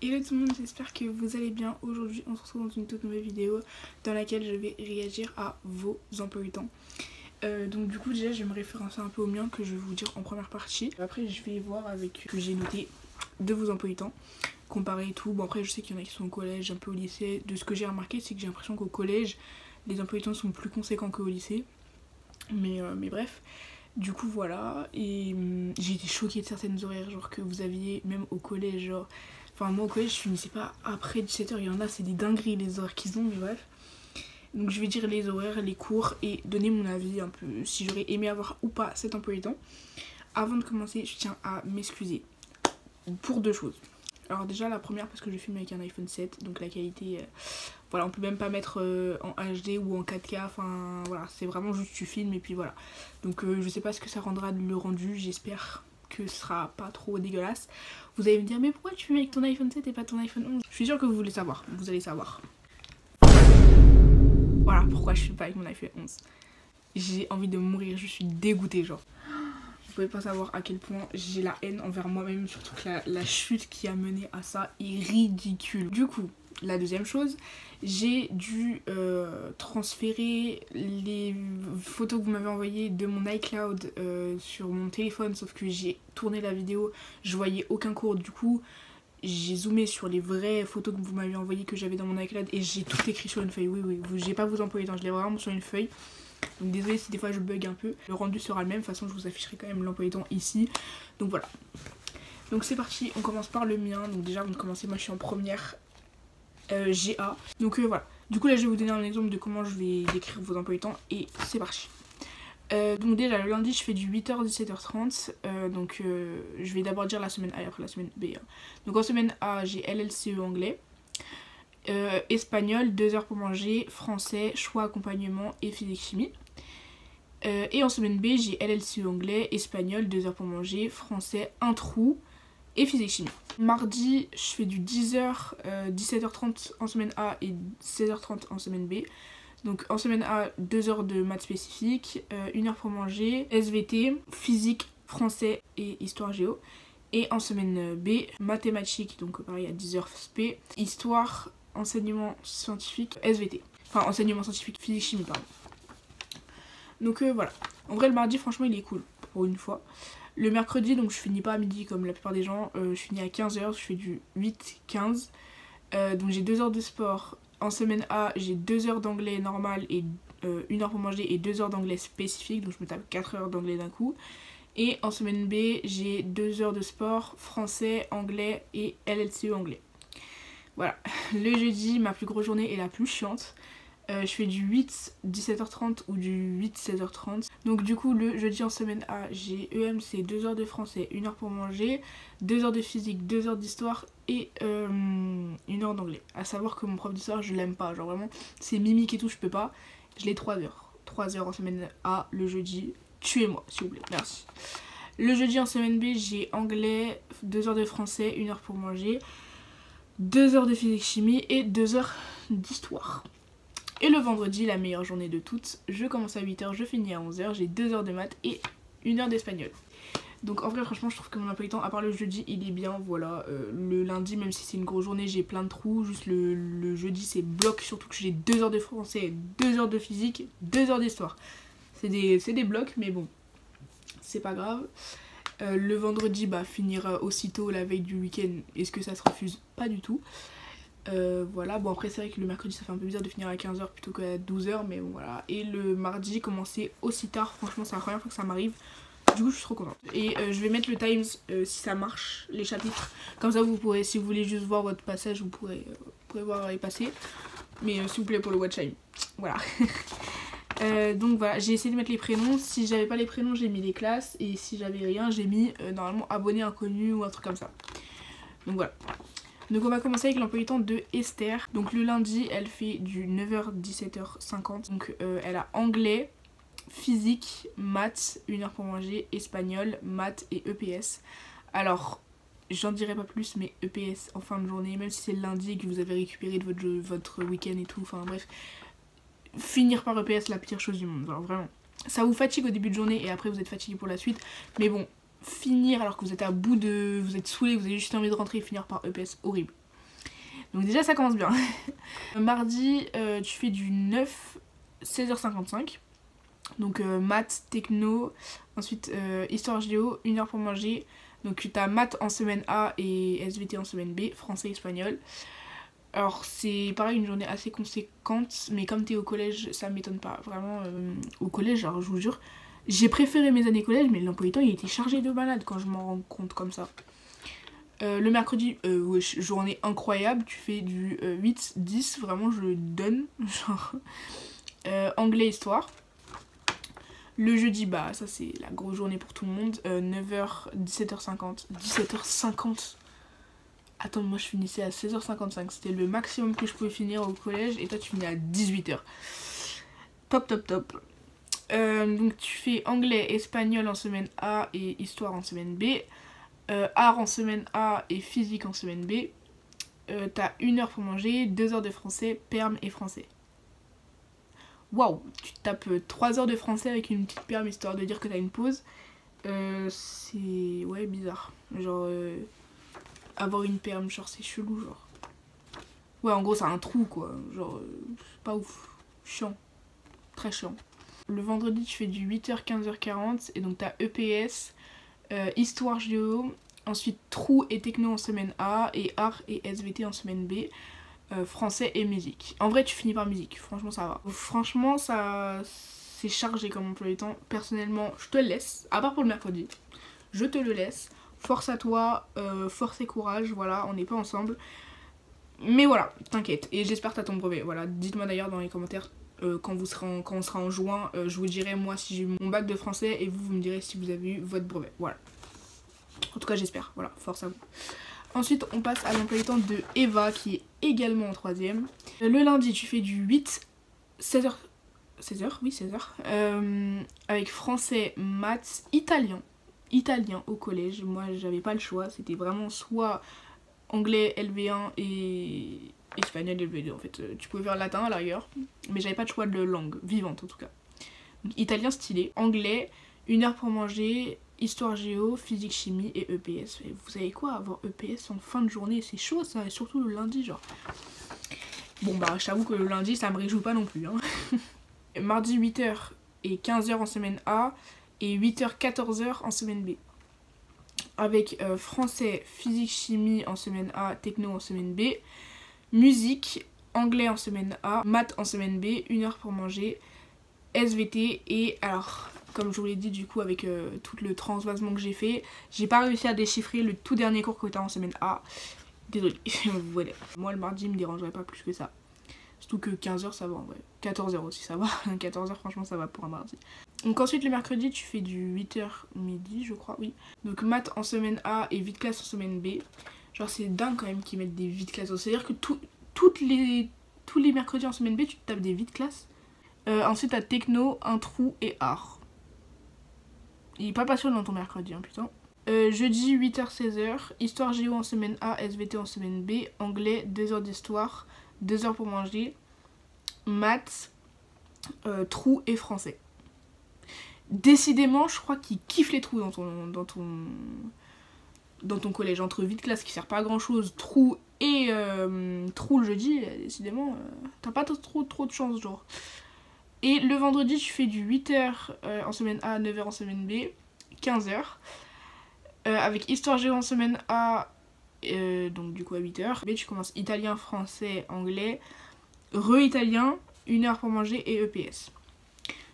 Hello tout le monde, j'espère que vous allez bien. Aujourd'hui on se retrouve dans une toute nouvelle vidéo dans laquelle je vais réagir à vos emplois du temps. Donc du coup déjà je vais me référencer un peu au mien que je vais vous dire en première partie. Après je vais voir avec que j'ai noté de vos emplois du temps, comparer et tout. Bon après je sais qu'il y en a qui sont au collège, un peu au lycée. De ce que j'ai remarqué c'est que j'ai l'impression qu'au collège les emplois du temps sont plus conséquents qu'au lycée. Mais bref. Du coup voilà, et j'ai été choquée de certaines horaires genre que vous aviez même au collège genre. Enfin moi au collège je finissais pas après 17h, il y en a c'est des dingueries les horaires qu'ils ont, mais bref. Donc je vais dire les horaires, les cours et donner mon avis un peu si j'aurais aimé avoir ou pas cet emploi du temps. Avant de commencer je tiens à m'excuser pour deux choses. Alors déjà la première parce que je filme avec un iPhone 7, donc la qualité, voilà on peut même pas mettre en HD ou en 4K, enfin voilà c'est vraiment juste tu filmes et puis voilà. Donc je sais pas ce que ça rendra le rendu, j'espère que ce sera pas trop dégueulasse. Vous allez me dire mais pourquoi tu filmes avec ton iPhone 7 et pas ton iPhone 11? Je suis sûre que vous voulez savoir, vous allez savoir. Voilà pourquoi je filme pas avec mon iPhone 11. J'ai envie de mourir, je suis dégoûtée genre. Vous pouvez pas savoir à quel point j'ai la haine envers moi-même, surtout que la chute qui a mené à ça est ridicule. Du coup, la deuxième chose, j'ai dû transférer les photos que vous m'avez envoyées de mon iCloud sur mon téléphone, sauf que j'ai tourné la vidéo, je voyais aucun cours, du coup j'ai zoomé sur les vraies photos que vous m'avez envoyées que j'avais dans mon iCloud et j'ai tout écrit sur une feuille. Oui, j'ai pas vous employer, je l'ai vraiment sur une feuille. Donc désolé si des fois je bug un peu. Le rendu sera le même, de toute façon je vous afficherai quand même l'emploi du temps ici. Donc voilà. Donc c'est parti, on commence par le mien. Donc déjà avant de commencer, moi je suis en première GA. Donc voilà. Du coup là je vais vous donner un exemple de comment je vais décrire vos emplois du temps et c'est parti. Donc déjà le lundi je fais du 8h 17h30, donc je vais d'abord dire la semaine A et après la semaine B. Donc en semaine A j'ai LLCE anglais, espagnol 2 heures pour manger, français, choix accompagnement et physique chimie. Et en semaine B j'ai LLCE anglais, espagnol 2 heures pour manger, français, un trou et physique chimie. Mardi je fais du 10h 17h30 en semaine A et 16h30 en semaine B. Donc en semaine A, 2 heures de maths spécifiques, 1 heure pour manger, SVT, physique, français et histoire géo. Et en semaine B, mathématiques, donc pareil à 10 heures SP, histoire, enseignement scientifique, SVT. Enfin enseignement scientifique, physique, chimie, pardon. Donc voilà. En vrai le mardi franchement il est cool, pour une fois. Le mercredi, donc je finis pas à midi comme la plupart des gens, je finis à 15h, je fais du 8-15. Donc j'ai 2 heures de sport. En semaine A, j'ai 2 heures d'anglais normal et 1 heure pour manger et 2 heures d'anglais spécifique, donc je me tape 4 heures d'anglais d'un coup. Et en semaine B, j'ai 2 heures de sport, français, anglais et LLCE anglais. Voilà, le jeudi, ma plus grosse journée est la plus chiante. Je fais du 8 17h30 ou du 8 16h30. Donc du coup le jeudi en semaine A j'ai EMC, 2 heures de français, 1 heure pour manger, 2 heures de physique, 2 heures d'histoire et 1 heure d'anglais. À savoir que mon prof d'histoire je l'aime pas, genre vraiment c'est mimique et tout, je peux pas. Je l'ai 3 heures. 3 heures en semaine A le jeudi. Tuez-moi s'il vous plaît, merci. Le jeudi en semaine B j'ai anglais, 2 heures de français, 1 heure pour manger, 2 heures de physique chimie et 2 heures d'histoire. Et le vendredi, la meilleure journée de toutes, je commence à 8h, je finis à 11h, j'ai 2 heures de maths et 1 heure d'espagnol. Donc en vrai franchement je trouve que mon emploi du temps, à part le jeudi, il est bien, voilà. Le lundi, même si c'est une grosse journée, j'ai plein de trous, juste le jeudi c'est bloc, surtout que j'ai 2 heures de français, 2 heures de physique, 2 heures d'histoire. C'est des blocs mais bon, c'est pas grave. Le vendredi, bah finir aussitôt la veille du week-end, est-ce que ça se refuse? Pas du tout. Voilà, bon après c'est vrai que le mercredi ça fait un peu bizarre de finir à 15h plutôt qu'à 12h, mais bon voilà. Et le mardi commencer aussi tard, franchement c'est la première fois que ça m'arrive, du coup je suis trop contente. Et je vais mettre le Times si ça marche, les chapitres, comme ça vous pourrez, si vous voulez juste voir votre passage, vous pourrez voir et passer. Mais s'il vous plaît pour le watch time, voilà. Donc voilà, j'ai essayé de mettre les prénoms, si j'avais pas les prénoms j'ai mis les classes, et si j'avais rien j'ai mis normalement abonné inconnu ou un truc comme ça. Donc voilà. Donc on va commencer avec l'emploi du temps de Esther. Donc le lundi elle fait du 9h 17h50. Donc elle a anglais, physique, maths, 1 heure pour manger, espagnol, maths et EPS. Alors j'en dirai pas plus, mais EPS en fin de journée, même si c'est le lundi et que vous avez récupéré de votre week-end et tout, enfin bref, finir par EPS la pire chose du monde, alors vraiment. Ça vous fatigue au début de journée et après vous êtes fatigué pour la suite, mais bon, finir alors que vous êtes à bout de... vous êtes saoulé, vous avez juste envie de rentrer et finir par EPS, horrible. Donc déjà ça commence bien. Mardi, tu fais du 9, 16h55. Donc maths, techno, ensuite histoire géo, 1 heure pour manger. Donc tu as maths en semaine A et SVT en semaine B, français, espagnol. Alors c'est pareil, une journée assez conséquente, mais comme t'es au collège, ça m'étonne pas. Vraiment, au collège, alors je vous jure, j'ai préféré mes années collège, mais l'emploi du temps il était chargé de malade quand je m'en rends compte comme ça. Le mercredi, journée incroyable, tu fais du 8, 10, vraiment je donne, genre anglais, histoire. Le jeudi, bah ça c'est la grosse journée pour tout le monde, 9h, 17h50, 17h50. Attends, moi je finissais à 16h55, c'était le maximum que je pouvais finir au collège et toi tu finis à 18h. Top, top, top. Donc tu fais anglais, espagnol en semaine A et histoire en semaine B. Art en semaine A et physique en semaine B. T'as 1 heure pour manger, 2 heures de français, perm et français. Waouh, tu tapes 3 heures de français avec une petite perm histoire de dire que t'as une pause. C'est ouais bizarre. Genre avoir une perm, genre c'est chelou genre. Ouais en gros c'est un trou quoi. Genre pas ouf. Chiant. Très chiant. Le vendredi tu fais du 8h 15h40 et donc t'as EPS, histoire géo, ensuite trou et techno en semaine A et art et SVT en semaine B, français et musique. En vrai tu finis par musique, franchement ça va. Franchement ça c'est chargé comme emploi du temps. Personnellement je te le laisse, à part pour le mercredi, je te le laisse. Force à toi, force et courage, voilà, on n'est pas ensemble. Mais voilà, t'inquiète, et j'espère que t'as ton brevet. Voilà, dites-moi d'ailleurs dans les commentaires quand on sera en juin, je vous dirai moi si j'ai eu mon bac de français et vous me direz si vous avez eu votre brevet. Voilà. En tout cas j'espère, voilà, force à vous. Ensuite on passe à l'emploi du temps de Eva qui est également en 3ème. Le lundi tu fais du 8, 16h, 16h, oui 16h, avec français, maths, italien au collège. Moi j'avais pas le choix, c'était vraiment soit anglais LV1 et espagnol LV2 en fait. Tu pouvais faire latin à la rigueur, mais j'avais pas de choix de langue vivante en tout cas. Donc, italien stylé, anglais, 1 heure pour manger, histoire géo, physique chimie et EPS. Et vous savez quoi, avoir EPS en fin de journée c'est chaud ça, et surtout le lundi genre. Bon bah je t'avoue que le lundi ça me réjouit pas non plus hein. Mardi 8h et 15h en semaine A et 8h 14h en semaine B. Avec français, physique, chimie en semaine A, techno en semaine B, musique, anglais en semaine A, maths en semaine B, 1 heure pour manger, SVT et alors comme je vous l'ai dit du coup avec tout le transvasement que j'ai pas réussi à déchiffrer le tout dernier cours que t'as en semaine A. Désolée, voilà. Moi le mardi il me dérangerait pas plus que ça. Surtout que 15h ça va en vrai. 14h aussi ça va. 14h franchement ça va pour un mardi. Donc ensuite le mercredi tu fais du 8h midi je crois, oui. Donc maths en semaine A et vide classe en semaine B. Genre c'est dingue quand même qu'ils mettent des vides classes. C'est à dire que tous les mercredis en semaine B tu te tapes des vides classes. Ensuite t'as techno, un trou et art. Il est pas passionnant dans ton mercredi hein putain. Jeudi 8h 16h, histoire géo en semaine A, SVT en semaine B, anglais 2 heures d'histoire, 2 heures pour manger, maths, trou et français. Décidément je crois qu'ils kiffent les trous dans ton collège, entre vide classe qui sert pas à grand chose, trou et trou le jeudi, décidément t'as pas trop de chance genre. Et le vendredi tu fais du 8h en semaine A, 9h en semaine B, 15h. Avec histoire géo en semaine A, donc du coup à 8h. B tu commences italien, français, anglais, re-italien, 1 heure pour manger et EPS.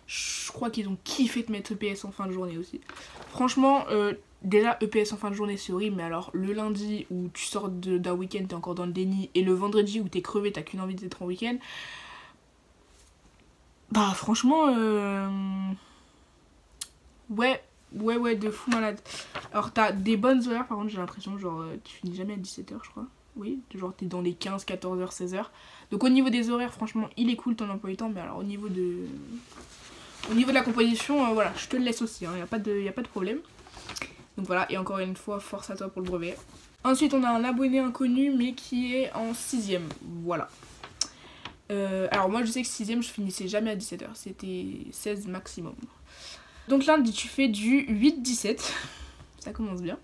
Je crois qu'ils ont kiffé de mettre EPS en fin de journée aussi. Franchement, déjà EPS en fin de journée c'est horrible, mais alors le lundi où tu sors d'un week-end t'es encore dans le déni, et le vendredi où t'es crevé, t'as qu'une envie d'être en week-end. Bah franchement, ouais, de fou malade. Alors t'as des bonnes horaires par contre j'ai l'impression, genre tu finis jamais à 17h je crois. Oui, genre t'es dans les 15, 14h, 16h. Donc au niveau des horaires franchement il est cool ton emploi du temps, mais alors au niveau de la composition, voilà, je te le laisse aussi, hein, y a pas de problème. Donc voilà, et encore une fois, force à toi pour le brevet. Ensuite on a un abonné inconnu mais qui est en 6ème, voilà. Alors moi je sais que 6ème je finissais jamais à 17h, c'était 16 maximum. Donc lundi tu fais du 8-17, ça commence bien.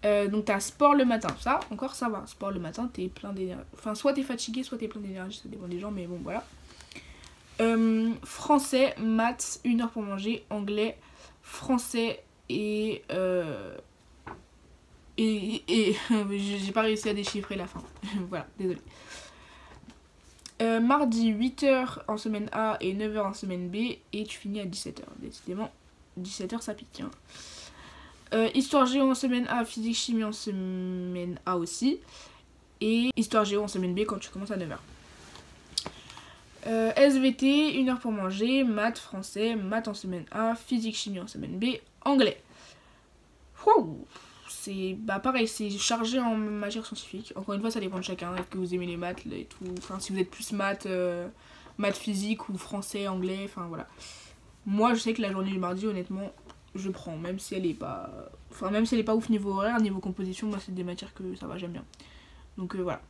Donc t'as sport le matin, ça encore ça va, sport le matin t'es plein d'énergie, enfin soit t'es fatigué soit t'es plein d'énergie, ça dépend des gens mais bon voilà. Français, maths, 1 heure pour manger, anglais, français et j'ai pas réussi à déchiffrer la fin, voilà, désolé. Mardi 8h en semaine A et 9h en semaine B et tu finis à 17h, décidément 17h ça pique hein. Histoire géo en semaine A, physique chimie en semaine A aussi. Et histoire géo en semaine B quand tu commences à 9h. SVT, 1 heure pour manger, maths, français, maths en semaine A, physique chimie en semaine B, anglais. Wow. C'est pareil, c'est chargé en matière scientifique. Encore une fois, ça dépend de chacun. Est-ce que vous aimez les maths et tout. Enfin, si vous êtes plus maths, maths physique ou français, anglais, enfin voilà. Moi, je sais que la journée du mardi, honnêtement, je prends, même si elle est pas, enfin même si elle est pas ouf niveau horaire, niveau composition, moi c'est des matières que ça va, j'aime bien. Donc voilà.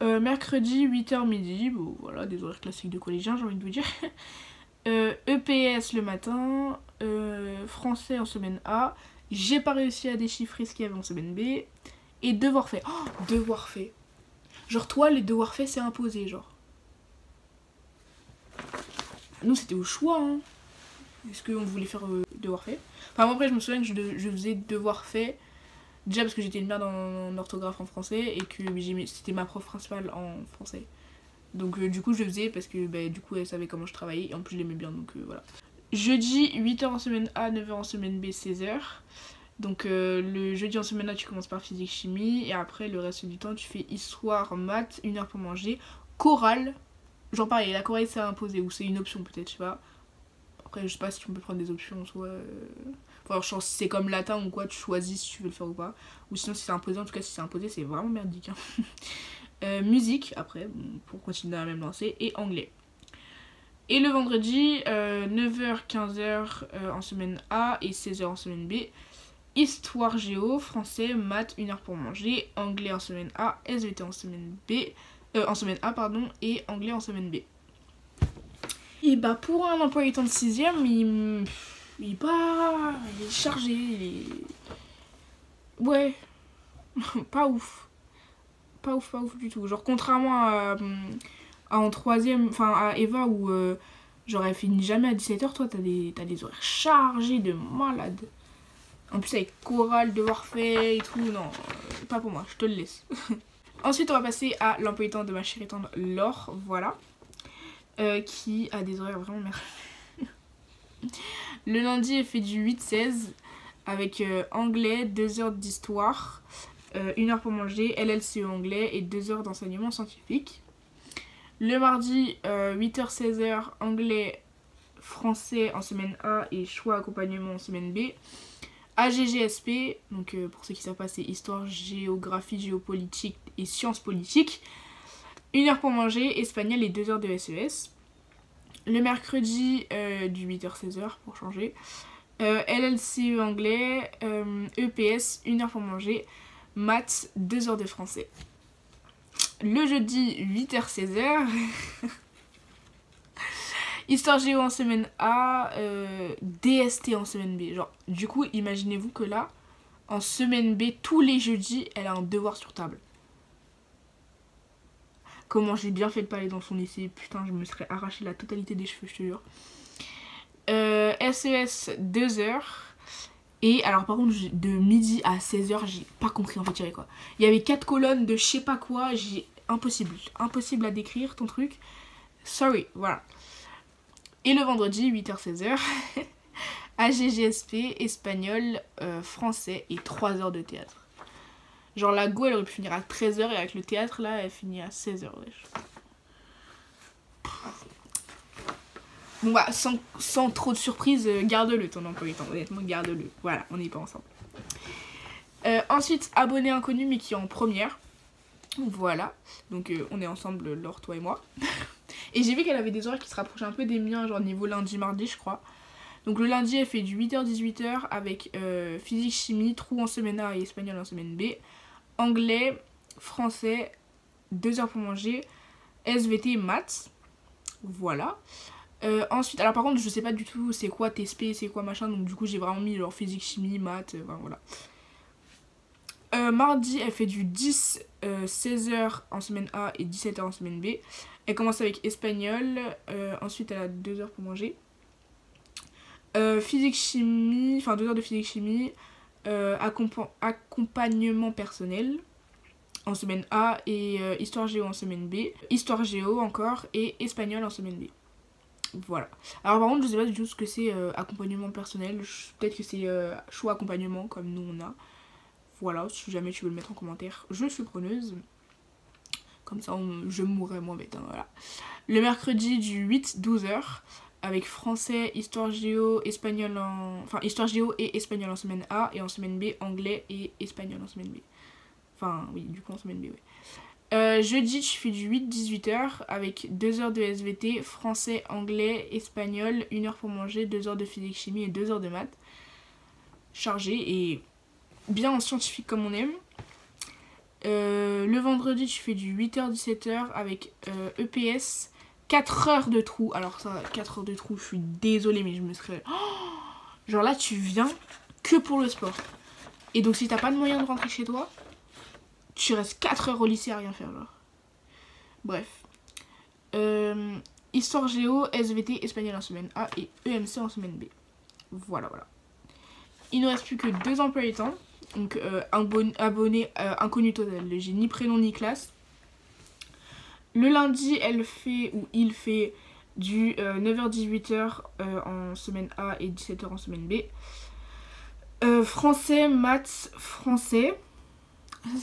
Mercredi 8h midi, bon voilà, des horaires classiques de collégien, j'ai envie de vous dire. EPS le matin, français en semaine A, j'ai pas réussi à déchiffrer ce qu'il y avait en semaine B, et devoir fait. Oh, devoir fait. Genre toi, les devoirs faits c'est imposé, genre. Nous c'était au choix, hein. Est-ce qu'on voulait faire devoir fait? Enfin, moi, après, je me souviens que je faisais devoir fait. Déjà parce que j'étais une merde en orthographe en français et que c'était ma prof principale en français. Donc, du coup, je le faisais parce que du coup, elle savait comment je travaillais et en plus, je l'aimais bien. Donc, voilà. Jeudi, 8h en semaine A, 9h en semaine B, 16h. Donc, le jeudi en semaine A, tu commences par physique, chimie. Et après, le reste du temps, tu fais histoire, maths, 1 heure pour manger. Chorale. Genre, pareil, la chorale, c'est imposé ou c'est une option peut-être, je sais pas. Après, je sais pas si tu peux prendre des options, soit. Enfin, je pense que c'est comme latin ou quoi, tu choisis si tu veux le faire ou pas. Ou sinon, si c'est imposé, en tout cas, si c'est imposé, c'est vraiment merdique. Hein. Musique, après, bon, pour continuer dans la même lancée, et anglais. Et le vendredi, 9h, 15h en semaine A et 16h en semaine B. Histoire géo, français, maths, 1 heure pour manger, anglais en semaine A, SVT en semaine B, en semaine A, pardon, et anglais en semaine B. Et pour un emploi du temps de 6ème, il est chargé, ouais, pas ouf. Pas ouf du tout. Genre contrairement à en 3ème, enfin à Eva où j'aurais fini jamais à 17h, toi t'as des horaires chargés de malade. En plus avec chorale, devoir fait et tout, non, pas pour moi, je te le laisse. Ensuite on va passer à l'emploi du temps de ma chérie tendre Laure, voilà. Qui a des horaires vraiment merveilleux. Le lundi elle fait du 8-16 avec anglais, 2 heures d'histoire, 1 heure pour manger, LLCE anglais et 2 heures d'enseignement scientifique. Le mardi 8h-16h anglais, français en semaine A et choix accompagnement en semaine B. AGGSP, donc pour ceux qui savent pas c'est histoire, géographie, géopolitique et sciences politiques. 1 heure pour manger, espagnol et 2 heures de SES. Le mercredi du 8h-16h pour changer. LLCE anglais, EPS, 1 heure pour manger, maths, 2 heures de français. Le jeudi 8h-16h, histoire géo en semaine A, DST en semaine B. Genre, du coup, imaginez-vous que là, en semaine B, tous les jeudis, elle a un devoir sur table. Comment j'ai bien fait de pas aller dans son lycée, putain, je me serais arraché la totalité des cheveux, je te jure. SES 2 heures. Et alors par contre de midi à 16h j'ai pas compris en fait il y avait quoi. Il y avait 4 colonnes de je sais pas quoi, impossible à décrire ton truc. Sorry, voilà. Et le vendredi 8h-16h AGGSP, espagnol, français et 3 heures de théâtre. Genre la go elle aurait pu finir à 13h et avec le théâtre là elle finit à 16h. Bon bah sans trop de surprise, garde-le ton emploi du temps, honnêtement garde-le. Voilà, on n'est pas ensemble. Ensuite, abonné inconnu mais qui est en première. Voilà, donc on est ensemble Laure, toi et moi. Et j'ai vu qu'elle avait des horaires qui se rapprochaient un peu des miens, genre niveau lundi, mardi je crois. Donc le lundi elle fait du 8h-18h avec physique, chimie, trou en semaine A et espagnol en semaine B. Anglais, français, 2 heures pour manger, SVT, maths. Voilà. Ensuite, alors par contre je sais pas du tout c'est quoi TSP, c'est quoi machin, donc du coup j'ai vraiment mis genre physique, chimie, maths, voilà. Mardi, elle fait du 10, 16h en semaine A et 17h en semaine B. Elle commence avec espagnol, ensuite elle a 2 heures pour manger. Physique-chimie, enfin 2 heures de physique-chimie, accompagnement personnel en semaine A et histoire-géo en semaine B. Histoire-géo encore et espagnol en semaine B. Voilà. Alors par contre, je sais pas du tout ce que c'est accompagnement personnel. Peut-être que c'est choix accompagnement comme nous on a. Voilà, si jamais tu veux le mettre en commentaire, je suis preneuse. Comme ça, je mourrai moins bête. Hein, voilà. Le mercredi du 8-12h, avec français, histoire géo, espagnol en... Enfin, histoire géo et espagnol en semaine A, et en semaine B, anglais et espagnol en semaine B. Enfin, oui, du coup en semaine B, oui. Jeudi, je fais du 8-18h, avec 2 heures de SVT, français, anglais, espagnol, 1 heure pour manger, 2 heures de physique-chimie et 2 heures de maths. Chargé et bien en scientifique comme on aime. Le vendredi, tu fais du 8h-17h avec EPS, 4 heures de trou. Alors ça, 4 heures de trou, je suis désolée, mais je me serais... Oh, genre là, tu viens que pour le sport. Et donc si t'as pas de moyen de rentrer chez toi, tu restes 4 heures au lycée à rien faire, genre. Bref. Histoire géo, SVT, espagnol en semaine A et EMC en semaine B. Voilà, voilà. Il ne reste plus que 2 emplois du temps. Donc abonné inconnu total, j'ai ni prénom ni classe. Le lundi, elle fait ou il fait du 9h-18h en semaine A et 17h en semaine B. Français, maths, français.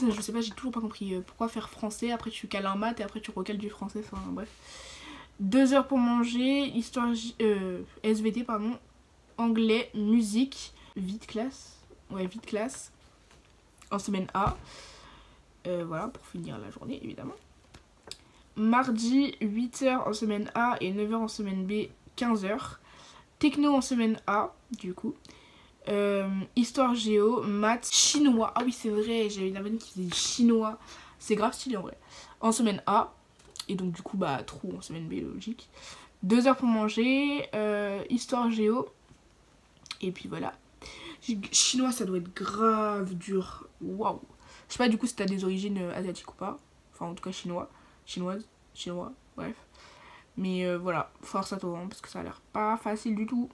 Ça, je sais pas, j'ai toujours pas compris pourquoi faire français, après tu cales un maths et après tu recales du français, enfin bref. 2 heures pour manger, histoire SVT pardon, anglais, musique, vide classe. Ouais, vide classe. En semaine A. Voilà, pour finir la journée, évidemment. Mardi, 8h en semaine A et 9h en semaine B, 15h. Techno en semaine A, du coup. Histoire géo, maths, chinois. Ah oui, c'est vrai, j'avais une amie qui faisait chinois. C'est grave stylé en vrai. En semaine A. Et donc, du coup, bah, trou en semaine B, logique. 2 heures pour manger. Histoire géo. Et puis voilà. Chinois, ça doit être grave dur. Waouh. Je sais pas du coup si t'as des origines asiatiques ou pas. Enfin, en tout cas, chinois. Chinoise. Chinois. Bref. Mais voilà. Force à toi, hein, parce que ça a l'air pas facile du tout.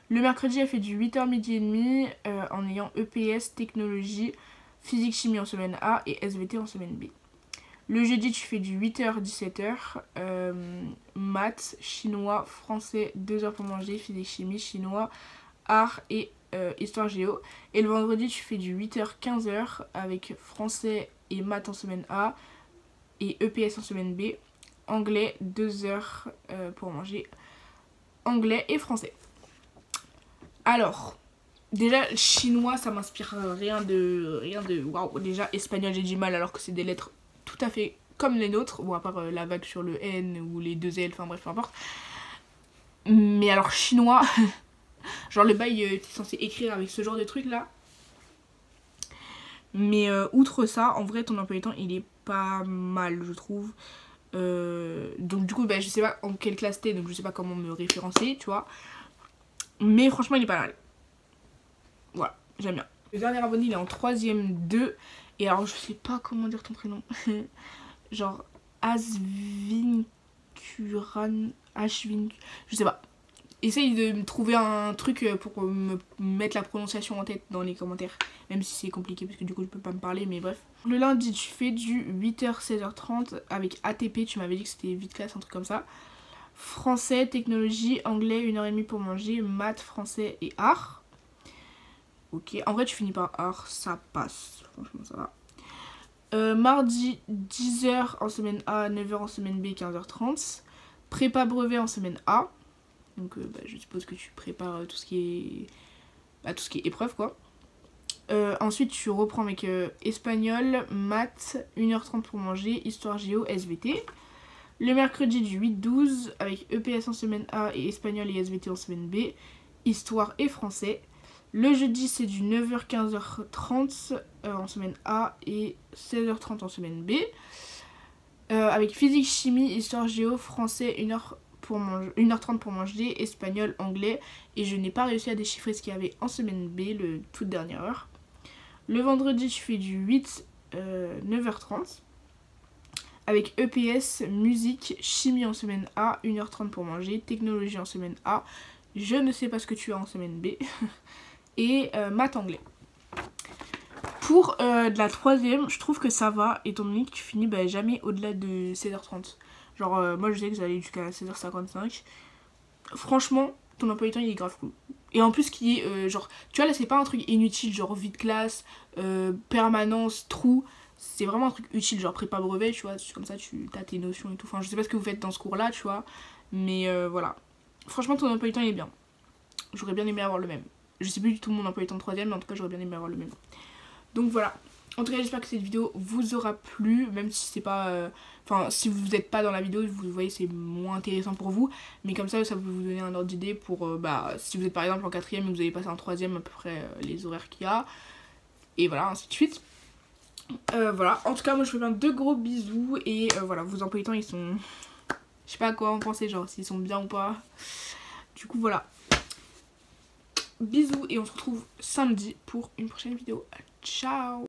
Le mercredi, elle fait du 8h midi et demi en ayant EPS, technologie, physique, chimie en semaine A et SVT en semaine B. Le jeudi, tu fais du 8h 17h. Maths, chinois, français, 2 heures pour manger, physique, chimie, chinois, art et histoire géo. Et le vendredi, tu fais du 8h 15h avec français et maths en semaine A et EPS en semaine B. Anglais, 2 heures pour manger, anglais et français. Alors, déjà, chinois, ça m'inspire rien de waouh. Déjà, espagnol, j'ai du mal alors que c'est des lettres tout à fait comme les nôtres. Bon, à part la vague sur le N ou les 2 L, enfin bref, peu importe. Mais alors, chinois, genre le bail, t'es censé écrire avec ce genre de truc là. Mais outre ça, en vrai, ton emploi du temps, il est pas mal, je trouve. Donc du coup, bah, je sais pas en quelle classe t'es, donc je sais pas comment me référencer, tu vois. Mais franchement, il est pas mal. Voilà, j'aime bien. Le dernier abonné, il est en 3ème 2. Et alors, je sais pas comment dire ton prénom. Genre, Ashvin. Je sais pas. Essaye de me trouver un truc pour me mettre la prononciation en tête dans les commentaires. Même si c'est compliqué parce que du coup, je peux pas me parler, mais bref. Le lundi, tu fais du 8h, 16h30 avec ATP. Tu m'avais dit que c'était vite classe, un truc comme ça. Français, technologie, anglais, 1h30 pour manger, maths, français et art. Ok, en vrai tu finis par art, ça passe, franchement ça va. Mardi, 10h en semaine A, 9h en semaine B, 15h30. Prépa brevet en semaine A. Donc bah, je suppose que tu prépares tout ce qui est épreuve quoi. Ensuite tu reprends avec espagnol, maths, 1h30 pour manger, histoire géo, SVT. Le mercredi du 8-12 avec EPS en semaine A et espagnol et SVT en semaine B, histoire et français. Le jeudi c'est du 9h 15h30 en semaine A et 16h30 en semaine B. Avec physique, chimie, histoire géo, français, 1h30 pour manger, espagnol, anglais. Et je n'ai pas réussi à déchiffrer ce qu'il y avait en semaine B, le toute dernière heure. Le vendredi tu fais du 8 9h30 avec EPS, musique, chimie en semaine A, 1h30 pour manger, technologie en semaine A, je ne sais pas ce que tu as en semaine B et maths anglais. Pour de la troisième, je trouve que ça va étant donné que tu finis jamais au-delà de 16h30. Genre moi je sais que j'allais jusqu'à 16h55. Franchement, ton emploi du temps il est grave cool. Et en plus qui est genre, tu vois là c'est pas un truc inutile genre vie de classe, permanence, trou. C'est vraiment un truc utile genre prépa brevet tu vois, comme ça tu as tes notions et tout. Enfin je sais pas ce que vous faites dans ce cours là tu vois. Mais voilà. Franchement ton emploi du temps il est bien. J'aurais bien aimé avoir le même. Je sais plus du tout mon emploi du temps de troisième mais en tout cas j'aurais bien aimé avoir le même. Donc voilà. En tout cas j'espère que cette vidéo vous aura plu, même si c'est pas... Enfin si vous n'êtes pas dans la vidéo, vous voyez c'est moins intéressant pour vous. Mais comme ça peut vous donner un ordre d'idée pour si vous êtes par exemple en quatrième et que vous avez passé en troisième à peu près les horaires qu'il y a. Et voilà, ainsi de suite. Voilà, en tout cas moi je vous fais plein de gros bisous. Et voilà, vos emplois du temps ils sont... Je sais pas à quoi en penser, genre s'ils sont bien ou pas. Du coup voilà. Bisous et on se retrouve samedi pour une prochaine vidéo. Ciao!